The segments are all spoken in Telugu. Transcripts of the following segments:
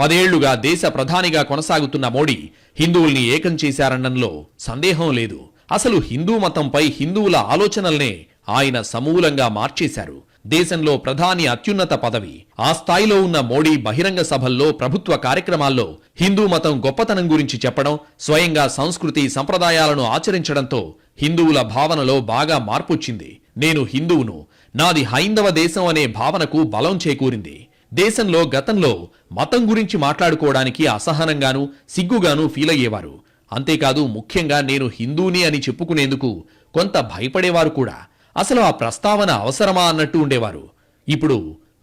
10 ఏళ్లుగా దేశ ప్రధానిగా కొనసాగుతున్న మోడీ హిందువుల్ని ఏకం చేశారనడంలో సందేహం లేదు. అసలు హిందూ మతంపై హిందువుల ఆలోచనల్నే ఆయన సమూలంగా మార్చేశారు. దేశంలో ప్రధాని అత్యున్నత పదవి. ఆ స్థాయిలో ఉన్న మోడీ బహిరంగ సభల్లో, ప్రభుత్వ కార్యక్రమాల్లో హిందూ మతం గొప్పతనం గురించి చెప్పడం, స్వయంగా సంస్కృతి సంప్రదాయాలను ఆచరించడంతో హిందువుల భావనలో బాగా మార్పొచ్చింది. నేను హిందువును, నాది హైందవ దేశం అనే భావనకు బలం చేకూరింది. దేశంలో గతంలో మతం గురించి మాట్లాడుకోవడానికి అసహనంగానూ సిగ్గుగానూ ఫీల్ అయ్యేవారు. అంతేకాదు, ముఖ్యంగా నేను హిందూని అని చెప్పుకునేందుకు కొంత భయపడేవారు కూడా. అసలు ఆ ప్రస్తావన అవసరమా అన్నట్టు ఉండేవారు. ఇప్పుడు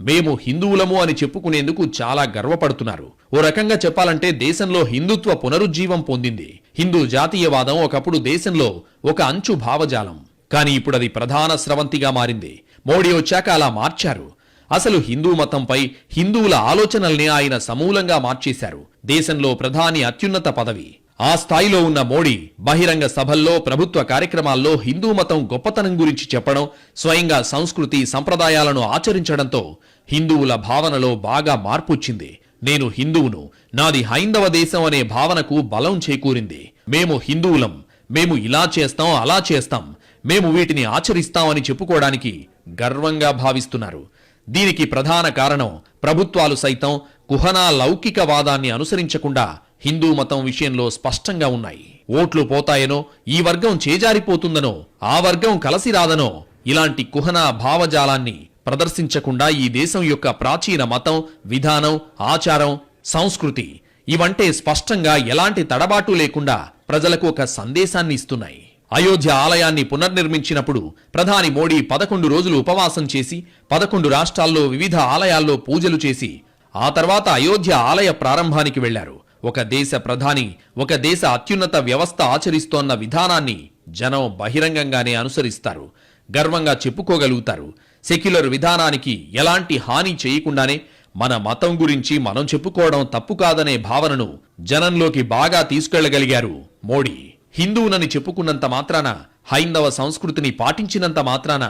మేము హిందువులము అని చెప్పుకునేందుకు చాలా గర్వపడుతున్నారు. ఓ రకంగా చెప్పాలంటే దేశంలో హిందుత్వ పునరుజ్జీవం పొందింది. హిందూ జాతీయవాదం ఒకప్పుడు దేశంలో ఒక అంచు భావజాలం. కానీ ఇప్పుడది ప్రధాన స్రవంతిగా మారింది. మోడీ వచ్చాక అలా మార్చారు. అసలు హిందూ మతంపై హిందువుల ఆలోచనల్ని ఆయన సమూలంగా మార్చేశారు. దేశంలో ప్రధాని అత్యున్నత పదవి. ఆ స్థాయిలో ఉన్న మోడీ బహిరంగ సభల్లో, ప్రభుత్వ కార్యక్రమాల్లో హిందూ మతం గొప్పతనం గురించి చెప్పడం, స్వయంగా సంస్కృతి సంప్రదాయాలను ఆచరించడంతో హిందువుల భావనలో బాగా మార్పొచ్చింది. నేను హిందువును, నాది హైందవ దేశం అనే భావనకు బలం చేకూరింది. మేము హిందువులం, మేము ఇలా చేస్తాం, అలా చేస్తాం, మేము వీటిని ఆచరిస్తామని చెప్పుకోవడానికి గర్వంగా భావిస్తున్నారు. దీనికి ప్రధాన కారణం ప్రభుత్వాలు సైతం కుహనా లౌకికవాదాన్ని అనుసరించకుండా హిందూ మతం విషయంలో స్పష్టంగా ఉన్నాయి. ఓట్లు పోతాయనో, ఈ వర్గం చేజారిపోతుందనో, ఆ వర్గం కలసి రాదనో ఇలాంటి కుహనా భావజాలాన్ని ప్రదర్శించకుండా ఈ దేశం యొక్క ప్రాచీన మతం, విధానం, ఆచారం, సంస్కృతి ఇవంటే స్పష్టంగా ఎలాంటి తడబాటు లేకుండా ప్రజలకు ఒక సందేశాన్ని ఇస్తున్నాయి. అయోధ్య ఆలయాన్ని పునర్నిర్మించినప్పుడు ప్రధాని మోడీ 11 రోజులు ఉపవాసం చేసి 11 రాష్ట్రాల్లో వివిధ ఆలయాల్లో పూజలు చేసి ఆ తర్వాత అయోధ్య ఆలయ ప్రారంభానికి వెళ్లారు. ఒక దేశ ప్రధాని ఒక దేశ అత్యున్నత వ్యవస్థ ఆచరిస్తోన్న విధానాన్ని జనం బహిరంగంగానే అనుసరిస్తారు, గర్వంగా చెప్పుకోగలుగుతారు. సెక్యులర్ విధానానికి ఎలాంటి హాని చేయకుండానే మన మతం గురించి మనం చెప్పుకోవడం తప్పు కాదనే భావనను జనంలోకి బాగా తీసుకెళ్లగలిగారు మోడీ. హిందువునని చెప్పుకున్నంత మాత్రాన, హైందవ సంస్కృతిని పాటించినంత మాత్రాన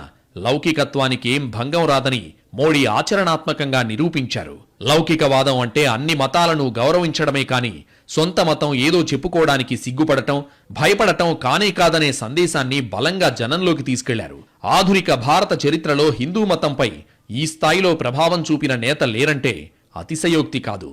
లౌకికత్వానికి ఏం భంగం రాదని మోడీ ఆచరణాత్మకంగా నిరూపించారు. లౌకికవాదం అంటే అన్ని మతాలను గౌరవించడమే కాని సొంత మతం ఏదో చెప్పుకోవడానికి సిగ్గుపడటం, భయపడటం కానే కాదనే సందేశాన్ని బలంగా జనంలోకి తీసుకెళ్లారు. ఆధునిక భారత చరిత్రలో హిందూ మతంపై ఈ స్థాయిలో ప్రభావం చూపిన నేత లేరంటే అతిశయోక్తి కాదు.